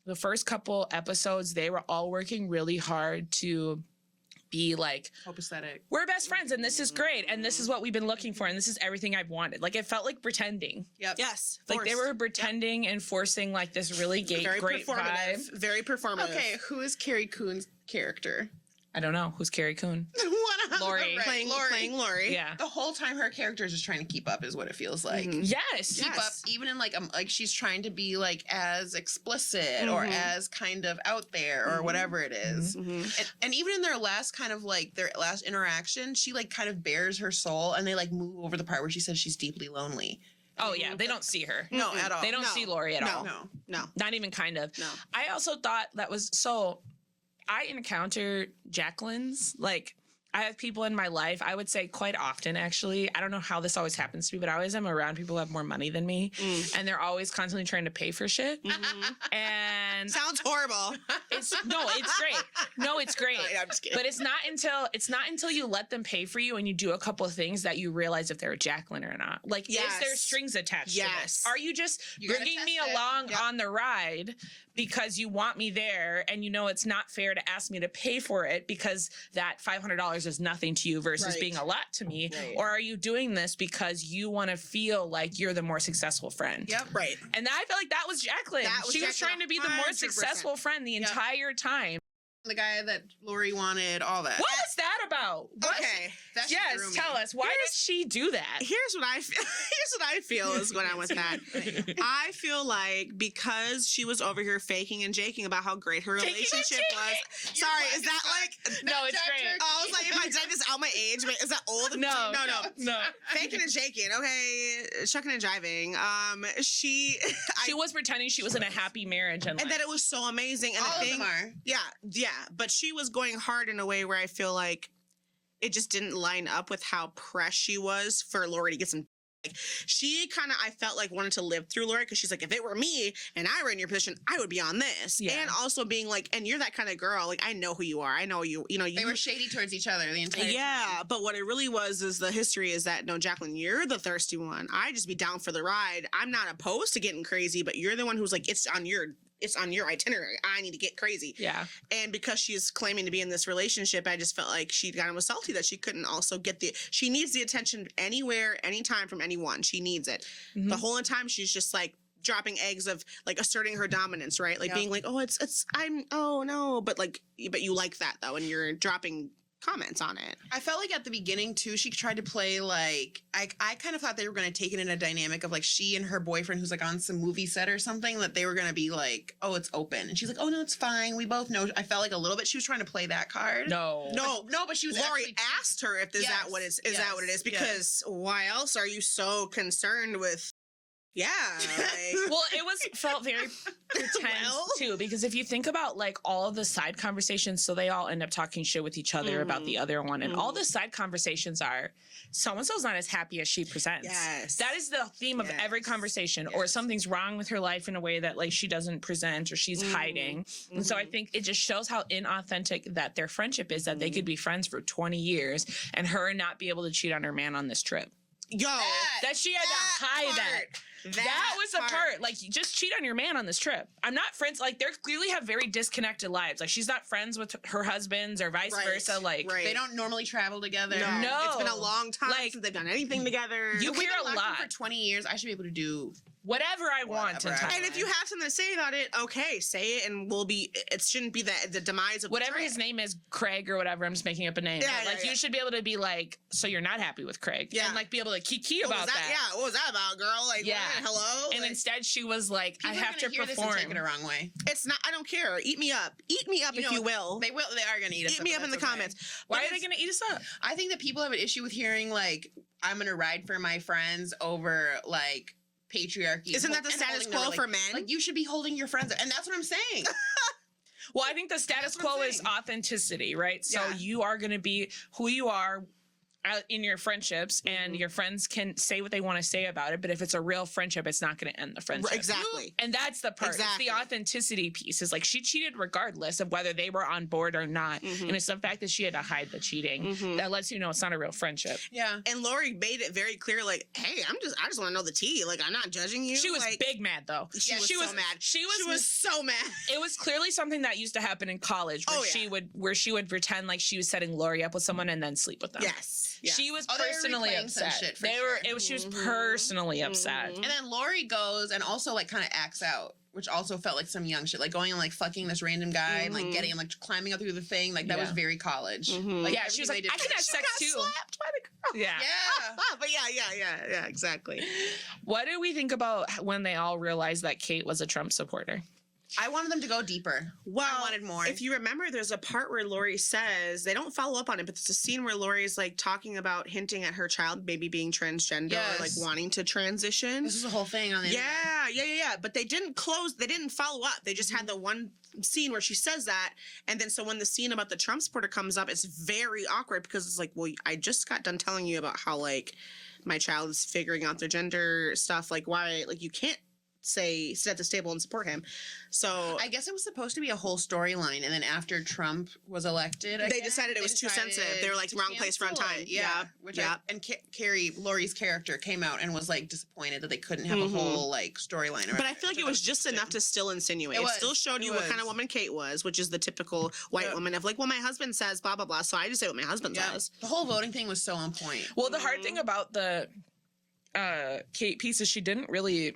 the first couple episodes, they were all working really hard to be like, copacetic. We're best friends and this is great and this is what we've been looking for and this is everything I've wanted. Like it felt like pretending. Yep. Yes. Like they were pretending and forcing like this really great vibe. Very performative. Okay, who is Carrie Coon's character? I don't know. Who's Carrie Coon? Laurie. Playing Laurie. Yeah. The whole time her character is just trying to keep up is what it feels like. Yes. Keep up, even in like she's trying to be like as explicit or as kind of out there or whatever it is. And even in their last kind of like their last interaction, she like kind of bears her soul and they like move over the part where she says she's deeply lonely. Oh yeah, they don't see her. No, at all. They don't see Laurie at all. No. Not even kind of. No. I also thought that was so. I encounter Jaclyn's, like, I have people in my life, I would say quite often, actually. I don't know how this always happens to me, but I always am around people who have more money than me. And they're always constantly trying to pay for shit. And sounds horrible. It's great. No, it's great. I'm just kidding. But it's not until you let them pay for you and you do a couple of things that you realize if they're a Jaclyn or not. Like, is there strings attached to this? Are you just bringing me along on the ride because you want me there and you know it's not fair to ask me to pay for it because that $500 is nothing to you versus being a lot to me? Or are you doing this because you want to feel like you're the more successful friend? Yep. Right. And I felt like that was Jaclyn. She was trying to be the more successful friend the entire time. The guy that Laurie wanted, all that. What was that about? Okay. Yes, tell us. Why did she do that? Here's what I feel is going on with that. I feel like because she was over here faking and jaking about how great her relationship was. Sorry, is that like No, it's great. I was like, if I did this out my age, wait, is that old? No. Faking and shaking, okay. Shucking and jiving. She was pretending she was in a happy marriage and that it was so amazing. And all of them are. Yeah. But she was going hard in a way where I feel like it just didn't line up with how pressed she was for Laurie to get some. Like, she kind of, I felt like, wanted to live through Laurie because she's like, if it were me and I were in your position, I would be on this. Yeah. And also being like, and you're that kind of girl. Like, I know who you are. I know you. You know, they were shady towards each other the entire time. But what it really was is the history is that, no, Jaclyn, you're the thirsty one. I just be down for the ride. I'm not opposed to getting crazy, but you're the one who's like, it's on your itinerary. I need to get crazy. Yeah. And because she's claiming to be in this relationship, I just felt like she kind of was salty that she couldn't also get she needs the attention anywhere, anytime from anyone. She needs it. The whole time she's just like dropping eggs of like asserting her dominance, right? Like being like, oh, but you like that though. And you're dropping comments on it. I felt like at the beginning too, she tried to play like I kind of thought they were going to take it in a dynamic of like she and her boyfriend who's like on some movie set or something, that they were going to be like, oh, it's open, and she's like, oh no, it's fine, we both know. I felt like a little bit she was trying to play that card. No, but she was. Laurie asked her if is that what it is? Because why else are you so concerned with? Yeah. Well, it felt very pretend too, because if you think about like all of the side conversations, so they all end up talking shit with each other about the other one, and all the side conversations are so-and-so's not as happy as she presents. Yes. That is the theme of every conversation, or something's wrong with her life in a way that like she doesn't present or she's hiding. And so I think it just shows how inauthentic that their friendship is, that they could be friends for 20 years and her not be able to cheat on her man on this trip. That she had to hide that. That was the part. Like, just cheat on your man on this trip. I'm not friends. Like, they clearly have very disconnected lives. Like, she's not friends with her husbands or vice versa. Like, they don't normally travel together. No. It's been a long time since they've done anything together. You hear a lot. For 20 years, I should be able to do whatever I want in time. And if you have something to say about it, okay, say it, and it shouldn't be the demise of whatever his name is, Craig or whatever. I'm just making up a name. You should be able to be like, so you're not happy with Craig. Yeah. And like be able to kiki about that. Yeah, what was that about, girl? Like, hello? And instead she was like, I have to perform. This and take it the wrong way. It's not, I don't care. Eat me up. Eat me up if you will. They are going to eat us up. Eat me up in the comments. Why are they going to eat us up? I think that people have an issue with hearing like, I'm going to ride for my friends over like patriarchy. Isn't that the status quo for men? Like, you should be holding your friends up. And that's what I'm saying. Well, I think the status quo is authenticity, right? So you are going to be who you are in your friendships, and your friends can say what they want to say about it, but if it's a real friendship, it's not going to end the friendship. Exactly. And that's the part. Exactly. It's the authenticity piece. Is like she cheated regardless of whether they were on board or not. And it's the fact that she had to hide the cheating that lets you know it's not a real friendship. Yeah. And Laurie made it very clear, like, hey, I just want to know the tea. Like, I'm not judging you. She was like, big mad though. She was so mad. She was so mad. It was clearly something that used to happen in college where she would pretend like she was setting Laurie up with someone and then sleep with them. Yes. She was they were personally replaying some upset. shit for sure. She was personally upset. And then Laurie goes and also like kind of acts out, which also felt like some young shit, like going and like fucking this random guy and like getting and like climbing up through the thing, like that was very college. Like, Yeah, she was like, I can have sex too. Slapped by the girl. Yeah. But yeah, exactly. What do we think about when they all realized that Kate was a Trump supporter? I wanted them to go deeper. Well, I wanted more. If you remember, there's a part where Laurie says, they don't follow up on it, but it's a scene where Laurie's like talking about hinting at her child maybe being transgender or like wanting to transition. This is a whole thing on the internet. Yeah. But they didn't follow up. They just had the one scene where she says that. And then so when the scene about the Trump supporter comes up, it's very awkward because it's like, well, I just got done telling you about how like my child is figuring out their gender stuff. Like why, like you can't sit at this table and support him. So I guess it was supposed to be a whole storyline, and then after Trump was elected, they decided it was too sensitive. They were like, wrong place, wrong time. Laurie's character came out and was like disappointed that they couldn't have a whole like storyline. But I feel like it was just enough to still insinuate. It still showed you what kind of woman Kate was, which is the typical white woman of like, well, my husband says blah blah blah, so I just say what my husband says. The whole voting thing was so on point. Well, the hard thing about the Kate piece is she didn't really,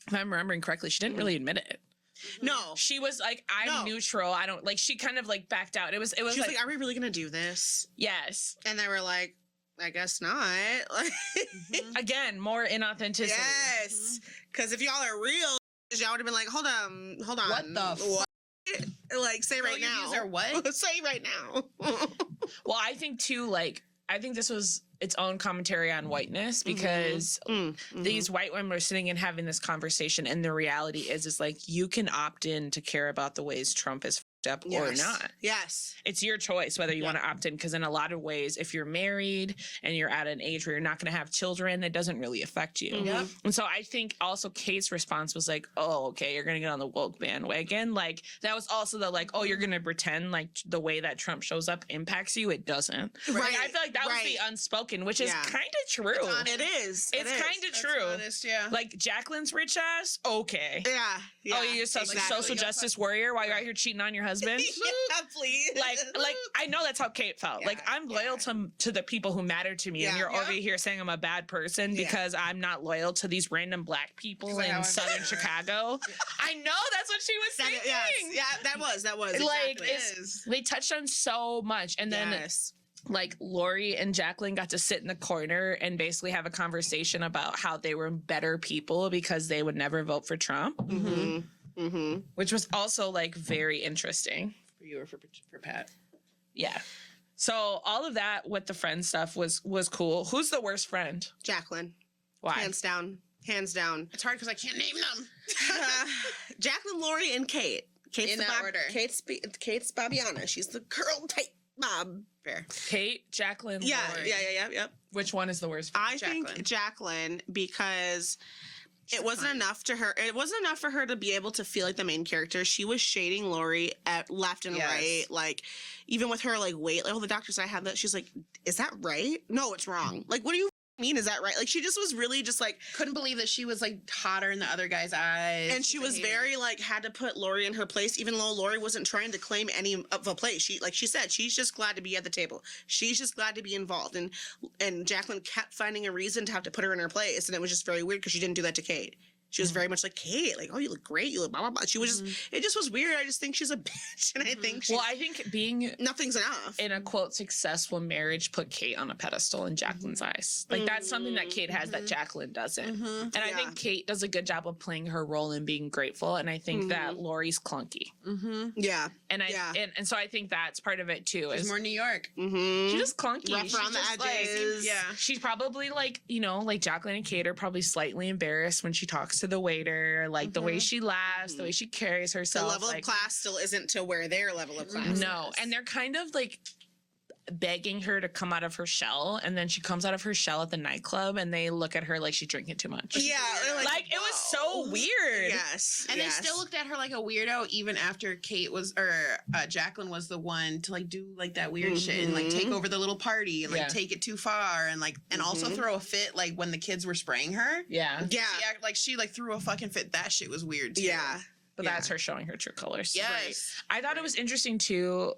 if I'm remembering correctly, she didn't really admit it. No. She was like, I'm neutral. I don't like, she kind of like backed out. It was she was like, are we really going to do this? Yes. And they were like, I guess not. Again, more inauthenticity. Yes. Because if y'all are real, y'all would have been like, hold on. What the what? Like, say right now. Views are what? Say right now. Well, I think too, like, I think this was its own commentary on whiteness because these white women are sitting and having this conversation, and the reality is like you can opt in to care about the ways Trump is fucked up or not. Yes. It's your choice whether you want to opt in, because in a lot of ways, if you're married and you're at an age where you're not going to have children, it doesn't really affect you. And so I think also Kate's response was like, oh, okay, you're going to get on the woke bandwagon. Like that was also the like, oh, you're going to pretend like the way that Trump shows up impacts you. It doesn't. Right. Like, I feel like that was the unspoken, which is kind of true. It is. It's kind of true. Honest, Like Jaclyn's rich ass. Okay. Yeah. Oh, you're a social justice warrior while you're out here cheating on your husband. Yeah, please. Like I know that's how Kate felt. Like I'm loyal to the people who matter to me, and you're over here saying I'm a bad person because I'm not loyal to these random black people in southern Chicago. I know that's what she was saying. Yeah, that was like exactly. they touched on so much, and then like Laurie and Jaclyn got to sit in the corner and basically have a conversation about how they were better people because they would never vote for Trump. Which was also like very interesting. For you or for Pat? Yeah. So all of that with the friend stuff was cool. Who's the worst friend? Jaclyn. Why? Hands down. It's hard because I can't name them. Jaclyn, Laurie, and Kate. Kate's in that order. Kate's Bobbiana. She's the girl type Bob. Fair. Kate, Jaclyn, Yeah. Laurie. Which one is the worst friend? I think Jaclyn, because it wasn't enough to her. It wasn't enough for her to be able to feel like the main character. She was shading Laurie at left and right. Like, even with her, like, weight. Like, oh, the doctor said I have that. She's like, is that right? No, it's wrong. Like, what do you mean? Is that right? Like, she just was really just like. Couldn't believe that she was, like, hotter in the other guy's eyes. And she was very, like, had to put Laurie in her place, even though Laurie wasn't trying to claim any of a place. She, like she said, she's just glad to be at the table. She's just glad to be involved. And Jaclyn kept finding a reason to have to put her in her place. And it was just very weird because she didn't do that to Kate. She was very much like, Kate, like, oh, you look great. You look blah, blah, blah. She was just, it just was weird. I just think she's a bitch. And I think I think being nothing's enough in a quote successful marriage put Kate on a pedestal in Jaclyn's eyes. Like that's something that Kate has that Jaclyn doesn't. And I think Kate does a good job of playing her role and being grateful. And I think that Laurie's clunky. Yeah. And and so I think that's part of it too. She's more New York. She's just clunky. Rough around the edges. She's probably like, you know, like Jaclyn and Kate are probably slightly embarrassed when she talks to the waiter. Like the way she laughs, the way she carries herself. The level of class still isn't to where their level of class No, and they're kind of like begging her to come out of her shell, and then she comes out of her shell at the nightclub, and they look at her like she's drinking too much. Yeah, like it was so weird. Yes, and they still looked at her like a weirdo even after Jaclyn was the one to like do like that weird shit and like take over the little party and like take it too far and like and also throw a fit like when the kids were spraying her. Yeah. She acted like she like threw a fucking fit. That shit was weird too. Yeah. but that's her showing her true colors. Yes. I thought it was interesting too,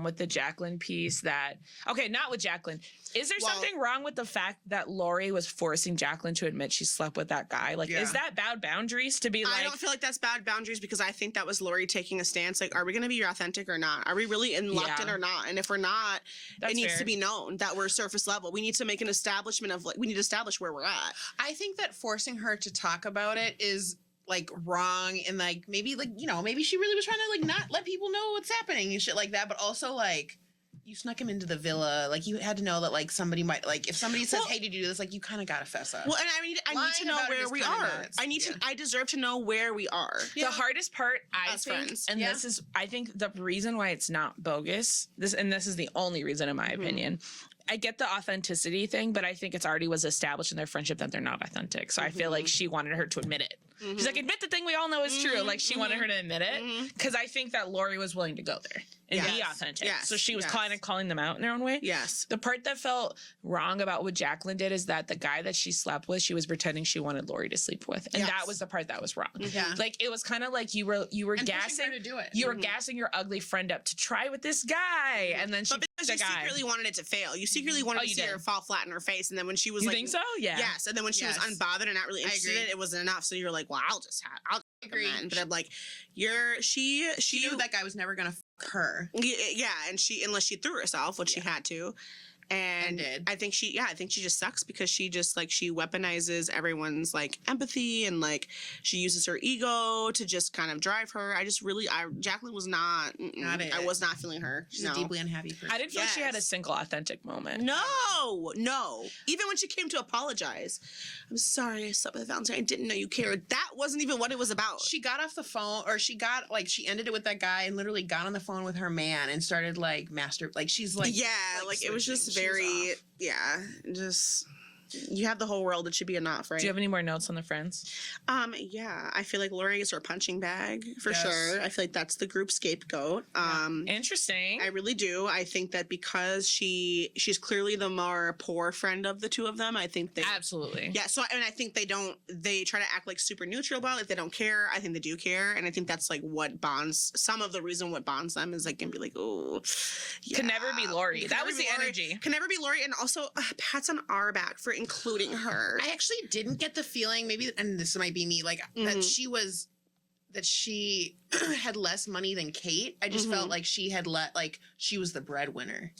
with the Jaclyn piece that, okay, not with Jaclyn. Is there something wrong with the fact that Laurie was forcing Jaclyn to admit she slept with that guy? Like, is that bad boundaries to be like? I don't feel like that's bad boundaries because I think that was Laurie taking a stance. Like, are we going to be authentic or not? Are we really locked in or not? And if we're not, it needs to be known that we're surface level. We need to make an establishment of, like, we need to establish where we're at. I think that forcing her to talk about it is like wrong, and like maybe like, you know, maybe she really was trying to like not let people know what's happening and shit like that, but also like you snuck him into the villa. Like, you had to know that like somebody might, like, if somebody says, hey, did you do this? Like, you kind of got to fess up. Well, and I need to know where we are. I deserve to know where we are. The hardest part, I As think, friends. and this is, I think the reason why it's not bogus, this is the only reason in my opinion. I get the authenticity thing, but I think it's already was established in their friendship that they're not authentic. So I feel like she wanted her to admit it. She's like, admit the thing we all know is true. Like, she wanted her to admit it because I think that Laurie was willing to go there and be authentic. So she was kind of calling them out in their own way. The part that felt wrong about what Jaclyn did is that the guy that she slept with, she was pretending she wanted Laurie to sleep with, and that was the part that was wrong. Like, it was kind of like you were and gassing her to do it. You were gassing your ugly friend up to try with this guy, and then she because you secretly wanted it to fail. You secretly wanted to see her fall flat in her face, and then when she was you like, think so? Yes, and then when she was unbothered and not really interested in it, it wasn't enough. So you're like, well, I'll agree. But I'm like, she knew that guy was never gonna fuck her. Yeah, and unless she threw herself, which she had to. And I think she just sucks because she just like she weaponizes everyone's like empathy and like she uses her ego to just kind of drive her. Jaclyn was not it. I was not feeling her. She's a deeply unhappy person. I didn't feel like she had a single authentic moment. No. Even when she came to apologize, I'm sorry I slept with Valentine. I didn't know you cared. That wasn't even what it was about. She got off the phone, or she ended it with that guy and literally got on the phone with her man and started like she's like it was just very just you have the whole world. It should be enough, right? Do you have any more notes on the friends? I feel like Laurie is her punching bag for sure. I feel like that's the group scapegoat. Interesting. I really do. I think that because she's clearly the more poor friend of the two of them. I think they absolutely So I think they try to act like super neutral about it. If they don't care, I think they do care, and I think that's like what bonds. Some of the reason what bonds them is like can be like, oh, could never be Laurie. That was the energy. Can never be Laurie, and also pats on our back for including her. I actually didn't get the feeling, maybe, and this might be me, like that she had less money than Kate. I just felt like she had she was the breadwinner.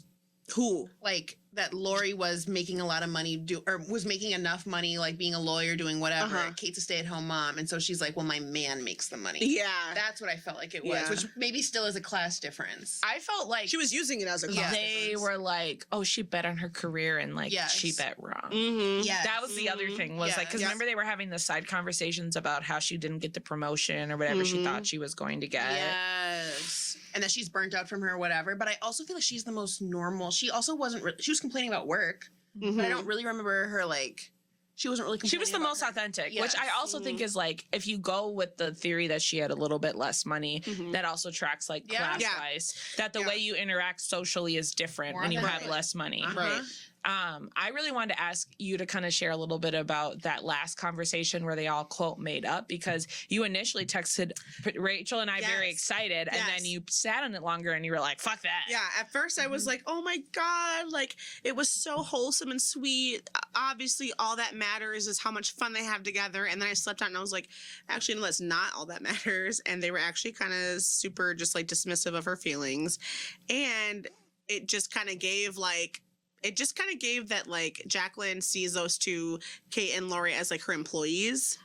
Who? Like that Laurie was making a lot of money, or was making enough money, like being a lawyer, doing whatever. Kate's a stay-at-home mom, and so she's like, well, my man makes the money. Yeah. That's what I felt like it was, which maybe still is a class difference. I felt like she was using it as a class They were like, oh, she bet on her career, and like she bet wrong. That was the other thing, was like, because remember they were having the side conversations about how she didn't get the promotion or whatever she thought she was going to get. Yes. And that she's burnt out from her or whatever. But I also feel like she's the most normal. She also she was complaining about work, but I don't really remember her like, she wasn't really complaining. She was the most authentic, which I also think is like, if you go with the theory that she had a little bit less money, that also tracks like class-wise, that the way you interact socially is different when you have less money. Right. I really wanted to ask you to kind of share a little bit about that last conversation where they all quote made up, because you initially texted Rachel and I very excited, and then you sat on it longer and you were like, fuck that. Yeah, at first I was like, oh my God, like it was so wholesome and sweet. Obviously all that matters is how much fun they have together. And then I slept out and I was like, actually, no, that's not all that matters. And they were actually kind of super just like dismissive of her feelings. And it just kind of gave that like Jaclyn sees those two, Kate and Laurie, as like her employees.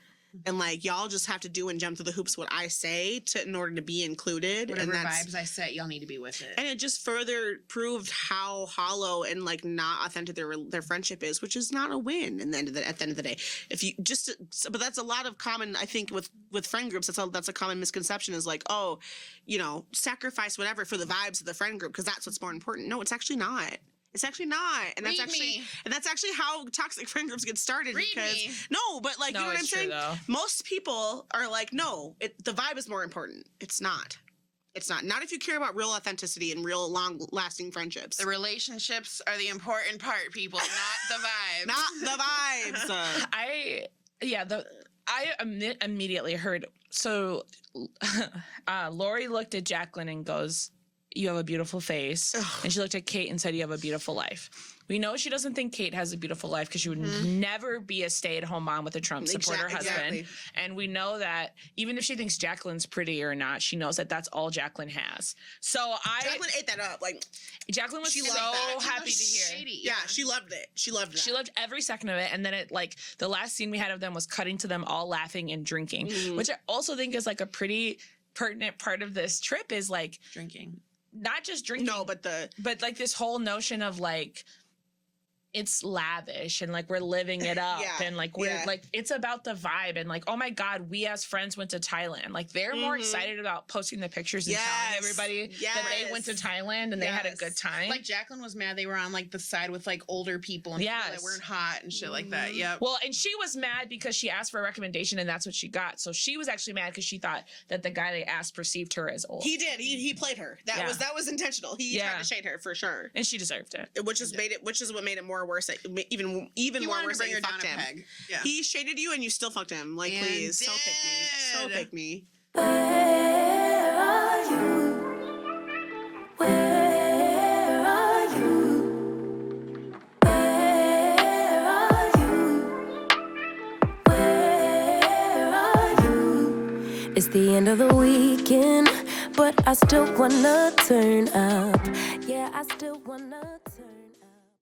And like, y'all just have to do and jump through the hoops what I say in order to be included. Whatever vibes I set, y'all need to be with it. And it just further proved how hollow and like not authentic their friendship is, which is not a win at the end of the day. But that's a lot of common, I think, with friend groups. That's a common misconception, is like, oh, sacrifice whatever for the vibes of the friend group because that's what's more important. No, it's actually not. It's actually not, and that's actually how toxic friend groups get started. No, but like, you know what I'm saying? Though. Most people are like, no, the vibe is more important. It's not. It's not. Not if you care about real authenticity and real long-lasting friendships. The relationships are the important part, people, not the vibes. Not the vibes. I immediately heard So Laurie looked at Jaclyn and goes, "You have a beautiful face." And she looked at Kate and said, "You have a beautiful life." We know she doesn't think Kate has a beautiful life because she would never be a stay-at-home mom with a Trump supporter husband. Exactly. And we know that even if she thinks Jaclyn's pretty or not, she knows that that's all Jaclyn has. So Jaclyn ate that up. Like, Jaclyn was She so loved that. happy to hear. Shady. yeah, she loved it. She loved that. She loved every second of it. And then it, like, the last scene we had of them was cutting to them all laughing and drinking, which I also think is like a pretty pertinent part of this trip is like Drinking. not just drinking. No, but like this whole notion of like, it's lavish and like we're living it up and like we're like it's about the vibe and like, oh my God, we as friends went to Thailand. Like they're more excited about posting the pictures and telling everybody that they went to Thailand and they had a good time. Like Jaclyn was mad they were on like the side with like older people and people that weren't hot and shit like that. Yep. Well, and she was mad because she asked for a recommendation and that's what she got. So she was actually mad because she thought that the guy they asked perceived her as old. he did. He played her. That was intentional. He tried to shade her for sure. And she deserved it. Which is what made it more worse. Even more worse that you fucked him. Yeah. He shaded you and you still fucked him. Like, And please, so pick me. So pick me. Where are you? Where are you? Where are you? Where are you? It's the end of the weekend, but I still wanna turn up. Yeah, I still wanna turn